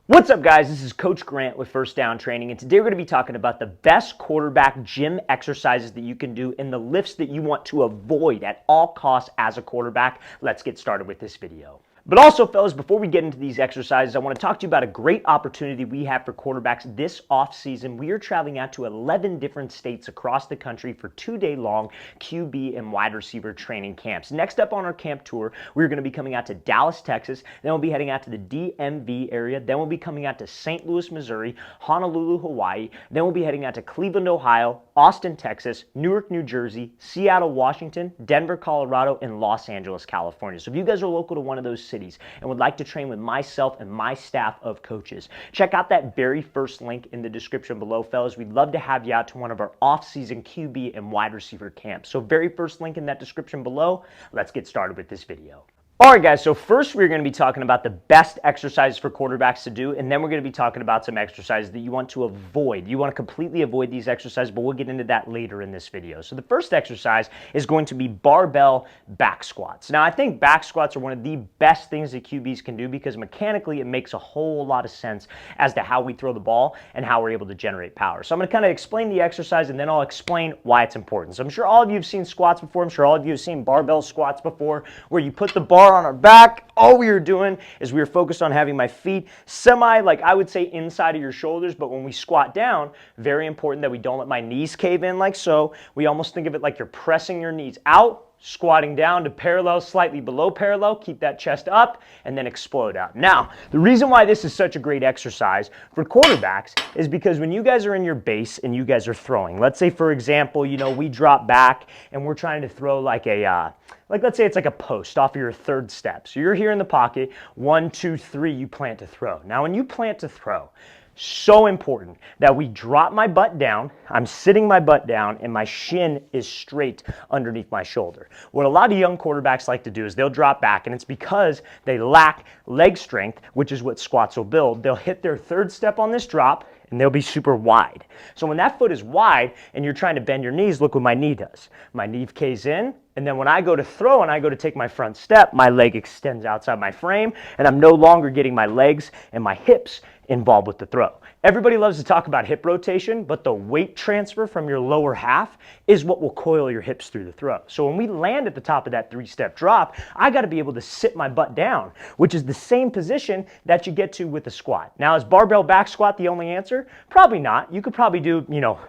What's up, guys? This is Coach Grant with First Down Training, and today we're going to be talking about the best quarterback gym exercises that you can do and the lifts that you want to avoid at all costs as a quarterback. Let's get started with this video. But also, fellas, before we get into these exercises, I want to talk to you about a great opportunity we have for quarterbacks this offseason. We are traveling out to 11 different states across the country for 2-day-long QB and wide receiver training camps. Next up on our camp tour, we're going to be coming out to Dallas, Texas. Then we'll be heading out to the DMV area. Then we'll be coming out to St. Louis, Missouri, Honolulu, Hawaii. Then we'll be heading out to Cleveland, Ohio, Austin, Texas, Newark, New Jersey, Seattle, Washington, Denver, Colorado, and Los Angeles, California. So if you guys are local to one of those cities and would like to train with myself and my staff of coaches, check out that very first link in the description below, fellas. We'd love to have you out to one of our off-season QB and wide receiver camps. So very first link in that description below. Let's get started with this video. All right, guys, so first we're going to be talking about the best exercises for quarterbacks to do, and then we're going to be talking about some exercises that you want to avoid. You want to completely avoid these exercises, but we'll get into that later in this video. So the first exercise is going to be barbell back squats. Now, I think back squats are one of the best things that QBs can do because mechanically it makes a whole lot of sense as to how we throw the ball and how we're able to generate power. So I'm going to kind of explain the exercise, and then I'll explain why it's important. So I'm sure all of you have seen squats before. I'm sure all of you have seen barbell squats before, where you put the bar on our back. All we were doing is we were focused on having my feet like I would say inside of your shoulders, but when we squat down, very important that we don't let my knees cave in like so. We almost think of it like you're pressing your knees out, squatting down to parallel, slightly below parallel, keep that chest up, and then explode out. Now, the reason why this is such a great exercise for quarterbacks is because when you guys are in your base and you guys are throwing, let's say, for example, we drop back and we're trying to throw like let's say it's like a post off of your third step. So you're here in the pocket, 1, 2, 3, you plant to throw. Now, when you plant to throw, so important that we drop my butt down, I'm sitting my butt down, and my shin is straight underneath my shoulder. What a lot of young quarterbacks like to do is they'll drop back, and it's because they lack leg strength, which is what squats will build. They'll hit their third step on this drop, and they'll be super wide. So when that foot is wide and you're trying to bend your knees, look what my knee does. My knee caves in, and then when I go to throw and I go to take my front step, my leg extends outside my frame, and I'm no longer getting my legs and my hips involved with the throw. Everybody loves to talk about hip rotation, but the weight transfer from your lower half is what will coil your hips through the throw. So when we land at the top of that 3-step drop, I got to be able to sit my butt down, which is the same position that you get to with a squat. Now, is barbell back squat the only answer? Probably not. You could probably do,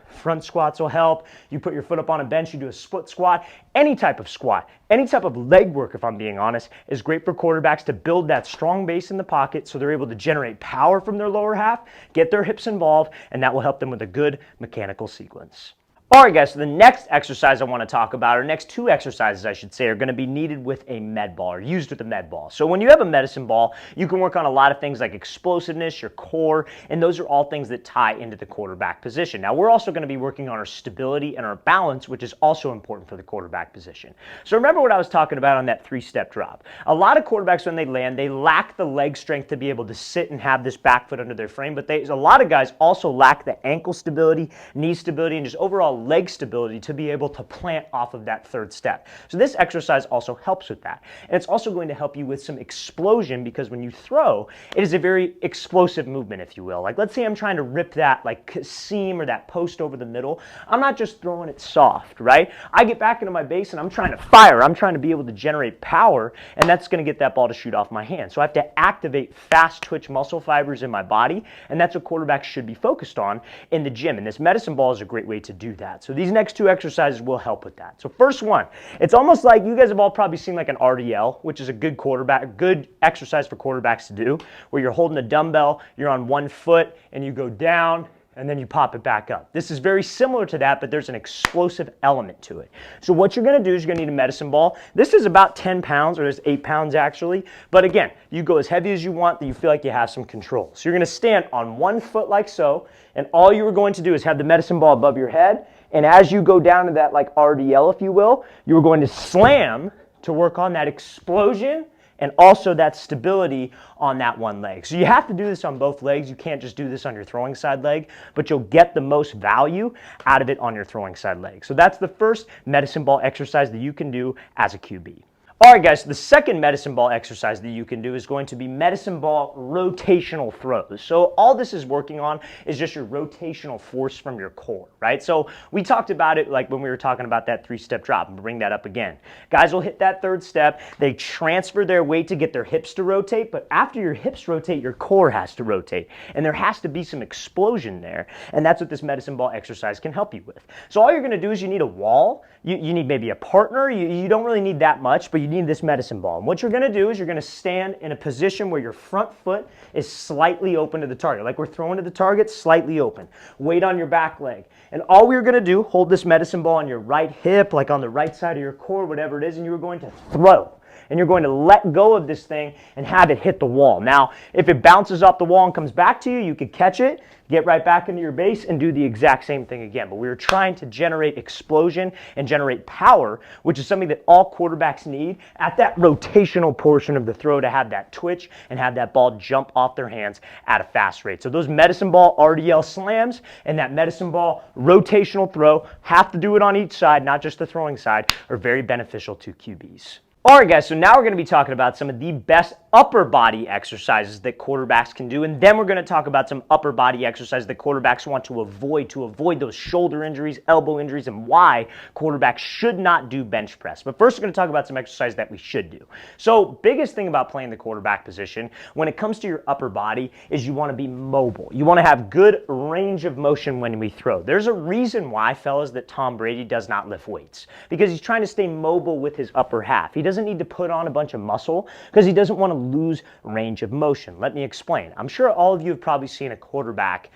front squats will help. You put your foot up on a bench, you do a split squat. Any type of squat, any type of leg work, if I'm being honest, is great for quarterbacks to build that strong base in the pocket so they're able to generate power from their lower half, get their hips involved, and that will help them with a good mechanical sequence. All right, guys, so the next exercise I want to talk about, or next two exercises, I should say, are going to be needed with a med ball or used with a med ball. So when you have a medicine ball, you can work on a lot of things like explosiveness, your core, and those are all things that tie into the quarterback position. Now, we're also going to be working on our stability and our balance, which is also important for the quarterback position. So remember what I was talking about on that 3-step drop. A lot of quarterbacks, when they land, they lack the leg strength to be able to sit and have this back foot under their frame, but a lot of guys also lack the ankle stability, knee stability, and just overall leg stability to be able to plant off of that third step. So this exercise also helps with that. And it's also going to help you with some explosion because when you throw, it is a very explosive movement, if you will. Like, let's say I'm trying to rip that seam or that post over the middle. I'm not just throwing it soft, right? I get back into my base and I'm trying to fire. I'm trying to be able to generate power, and that's going to get that ball to shoot off my hand. So I have to activate fast twitch muscle fibers in my body, and that's what quarterbacks should be focused on in the gym. And this medicine ball is a great way to do that. So these next two exercises will help with that. So first one, it's almost like you guys have all probably seen like an RDL, which is a good exercise for quarterbacks to do, where you're holding a dumbbell, you're on one foot, and you go down, and then you pop it back up. This is very similar to that, but there's an explosive element to it. So what you're going to do is you're going to need a medicine ball. This is about 10 pounds, or there's 8 pounds actually. But again, you go as heavy as you want, that you feel like you have some control. So you're going to stand on one foot like so, and all you are going to do is have the medicine ball above your head. And as you go down to that like RDL, if you will, you're going to slam to work on that explosion and also that stability on that one leg. So you have to do this on both legs. You can't just do this on your throwing side leg, but you'll get the most value out of it on your throwing side leg. So that's the first medicine ball exercise that you can do as a QB. All right, guys, so the second medicine ball exercise that you can do is going to be medicine ball rotational throws. So all this is working on is just your rotational force from your core, right? So we talked about it like when we were talking about that 3-step drop. I'm gonna bring that up again. Guys will hit that third step. They transfer their weight to get their hips to rotate, but after your hips rotate, your core has to rotate. And there has to be some explosion there. And that's what this medicine ball exercise can help you with. So all you're gonna do is you need a wall. You need maybe a partner. You don't really need that much, but you need this medicine ball. And what you're gonna do is you're gonna stand in a position where your front foot is slightly open to the target. Like we're throwing to the target, slightly open. Weight on your back leg. And all we're gonna do, hold this medicine ball on your right hip, like on the right side of your core, whatever it is, and you're going to throw. And you're going to let go of this thing and have it hit the wall. Now, if it bounces off the wall and comes back to you, you could catch it, get right back into your base, and do the exact same thing again. But we were trying to generate explosion and generate power, which is something that all quarterbacks need at that rotational portion of the throw to have that twitch and have that ball jump off their hands at a fast rate. So those medicine ball RDL slams and that medicine ball rotational throw, have to do it on each side, not just the throwing side, are very beneficial to QBs. All right, guys, so now we're going to be talking about some of the best upper body exercises that quarterbacks can do, and then we're going to talk about some upper body exercises that quarterbacks want to avoid those shoulder injuries, elbow injuries, and why quarterbacks should not do bench press. But first, we're going to talk about some exercises that we should do. So, biggest thing about playing the quarterback position when it comes to your upper body is you want to be mobile. You want to have good range of motion when we throw. There's a reason why, fellas, that Tom Brady does not lift weights, because he's trying to stay mobile with his upper half. He doesn't need to put on a bunch of muscle because he doesn't want to lose range of motion. Let me explain. I'm sure all of you have probably seen a quarterback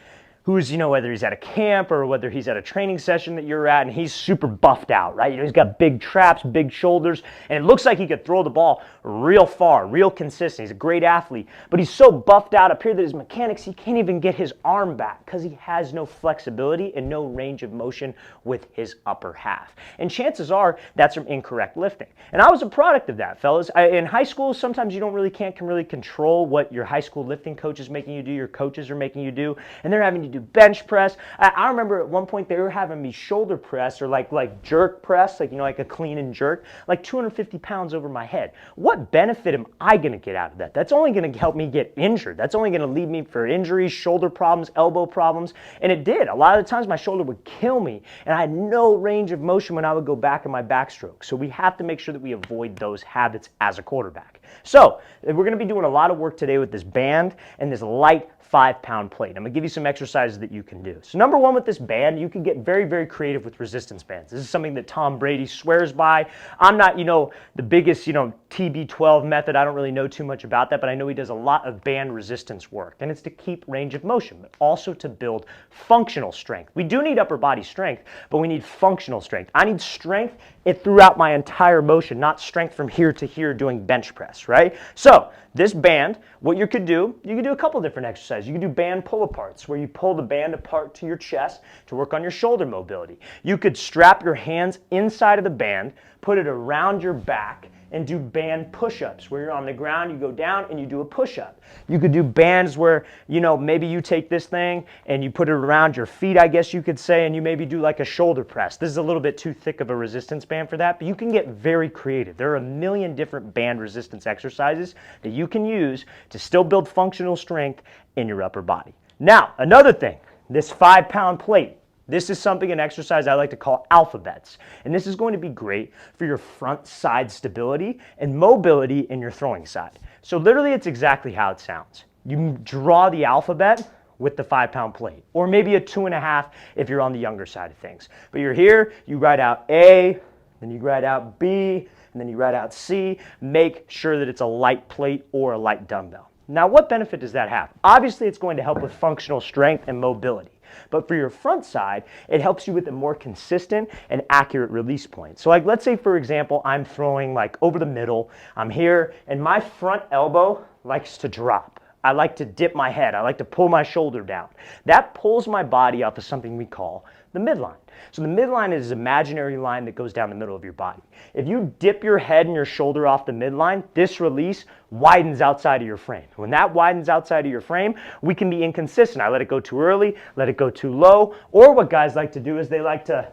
who's, whether he's at a camp or whether he's at a training session that you're at, and he's super buffed out, right? He's got big traps, big shoulders, and it looks like he could throw the ball real far, real consistent. He's a great athlete, but he's so buffed out up here that his mechanics, he can't even get his arm back because he has no flexibility and no range of motion with his upper half. And chances are that's from incorrect lifting. And I was a product of that, fellas. In high school, sometimes you can't really control what your high school lifting coach is making you do, your coaches are making you do, and they're having you do bench press. I remember at one point they were having me shoulder press or like jerk press, like a clean and jerk, like 250 pounds over my head. What benefit am I going to get out of that? That's only going to help me get injured. That's only going to lead me for injuries, shoulder problems, elbow problems. And it did. A lot of the times my shoulder would kill me and I had no range of motion when I would go back in my backstroke. So we have to make sure that we avoid those habits as a quarterback. So we're going to be doing a lot of work today with this band and this light 5-pound plate. I'm going to give you some exercises that you can do. So number one, with this band, you can get very, very creative with resistance bands. This is something that Tom Brady swears by. I'm not, the biggest, TB12 method. I don't really know too much about that, but I know he does a lot of band resistance work. And it's to keep range of motion, but also to build functional strength. We do need upper body strength, but we need functional strength. I need strength throughout my entire motion, not strength from here to here doing bench press, right? So this band, what you could do a couple different exercises. You can do band pull-aparts, where you pull the band apart to your chest to work on your shoulder mobility. You could strap your hands inside of the band, put it around your back, and do band push-ups, where you're on the ground, you go down and you do a push-up. You could do bands where, maybe you take this thing and you put it around your feet, I guess you could say, and you maybe do like a shoulder press. This is a little bit too thick of a resistance band for that, but you can get very creative. There are a million different band resistance exercises that you can use to still build functional strength in your upper body. Now, another thing, this 5-pound plate. This is an exercise I like to call alphabets. And this is going to be great for your front side stability and mobility in your throwing side. So literally it's exactly how it sounds. You draw the alphabet with the 5-pound plate, or maybe a 2.5 if you're on the younger side of things. But you're here, you write out A, then you write out B, and then you write out C. Make sure that it's a light plate or a light dumbbell. Now, what benefit does that have? Obviously, it's going to help with functional strength and mobility. But for your front side, it helps you with a more consistent and accurate release point. So let's say, for example, I'm throwing over the middle. I'm here, and my front elbow likes to drop. I like to dip my head. I like to pull my shoulder down. That pulls my body off of something we call the midline. So the midline is an imaginary line that goes down the middle of your body. If you dip your head and your shoulder off the midline, this release widens outside of your frame. When that widens outside of your frame, we can be inconsistent. I let it go too early, let it go too low, or what guys like to do is they like to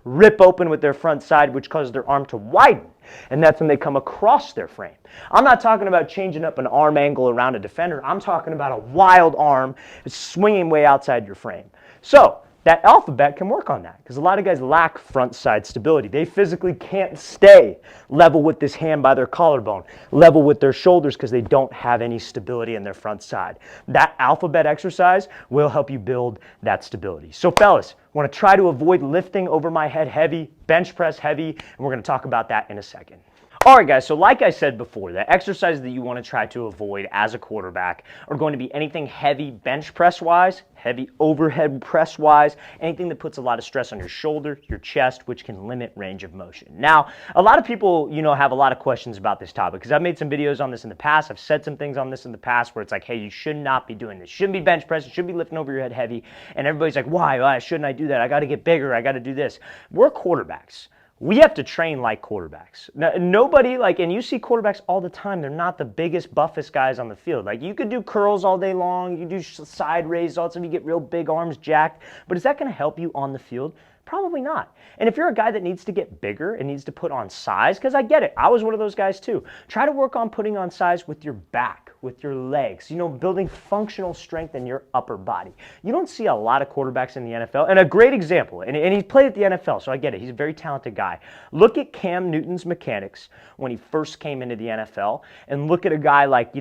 rip open with their front side, which causes their arm to widen. And that's when they come across their frame. I'm not talking about changing up an arm angle around a defender. I'm talking about a wild arm swinging way outside your frame. So that alphabet can work on that because a lot of guys lack front side stability. They physically can't stay level with this hand by their collarbone, level with their shoulders because they don't have any stability in their front side. That alphabet exercise will help you build that stability. So fellas, want to try to avoid lifting over my head heavy, bench press heavy, and we're going to talk about that in a second. All right, guys, so like I said before, the exercises that you want to try to avoid as a quarterback are going to be anything heavy bench press-wise, heavy overhead press-wise, anything that puts a lot of stress on your shoulder, your chest, which can limit range of motion. Now, a lot of people, have a lot of questions about this topic because I've made some videos on this in the past. I've said some things on this in the past where it's like, hey, you should not be doing this. You shouldn't be bench press. You shouldn't be lifting over your head heavy. And everybody's like, why shouldn't I do that? I got to get bigger. I got to do this. We're quarterbacks. We have to train like quarterbacks. Now, nobody, and you see quarterbacks all the time, they're not the biggest, buffest guys on the field. Like, you could do curls all day long, you do side raises, all the time you get real big arms jacked, but is that going to help you on the field? Probably not. And if you're a guy that needs to get bigger and needs to put on size, because I get it, I was one of those guys too. Try to work on putting on size with your back, with your legs, building functional strength in your upper body. You don't see a lot of quarterbacks in the NFL. And a great example, and he played at the NFL, so I get it. He's a very talented guy. Look at Cam Newton's mechanics when he first came into the NFL, and look at a guy like,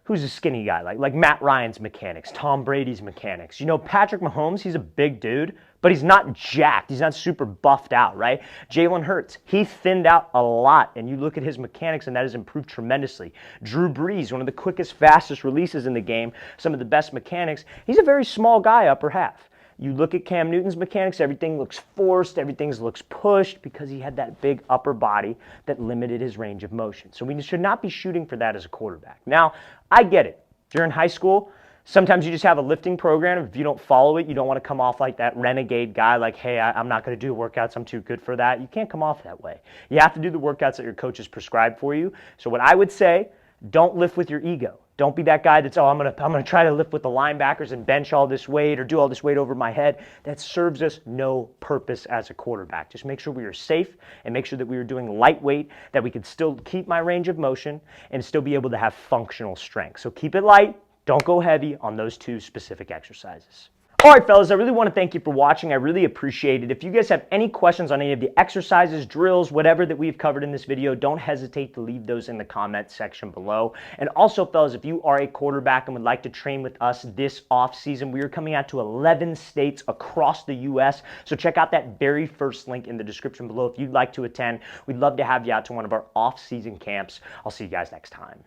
who's a skinny guy, like Matt Ryan's mechanics, Tom Brady's mechanics. Patrick Mahomes, he's a big dude, but he's not jacked. He's not super buffed out, right? Jalen Hurts, he thinned out a lot, and you look at his mechanics, and that has improved tremendously. Drew Brees, one of the quickest, fastest releases in the game, some of the best mechanics. He's a very small guy, upper half. You look at Cam Newton's mechanics, everything looks forced, everything looks pushed because he had that big upper body that limited his range of motion. So we should not be shooting for that as a quarterback. Now, I get it. If you're in high school, sometimes you just have a lifting program. If you don't follow it, you don't want to come off like that renegade guy like, hey, I'm not going to do workouts. I'm too good for that. You can't come off that way. You have to do the workouts that your coaches prescribe for you. So what I would say, don't lift with your ego. Don't be that guy that's, I'm gonna try to lift with the linebackers and bench all this weight or do all this weight over my head. That serves us no purpose as a quarterback. Just make sure we are safe and make sure that we are doing lightweight, that we can still keep my range of motion and still be able to have functional strength. So keep it light. Don't go heavy on those two specific exercises. All right, fellas, I really want to thank you for watching. I really appreciate it. If you guys have any questions on any of the exercises, drills, whatever that we've covered in this video, don't hesitate to leave those in the comment section below. And also, fellas, if you are a quarterback and would like to train with us this off season, we are coming out to 11 states across the U.S. So check out that very first link in the description below if you'd like to attend. We'd love to have you out to one of our off-season camps. I'll see you guys next time.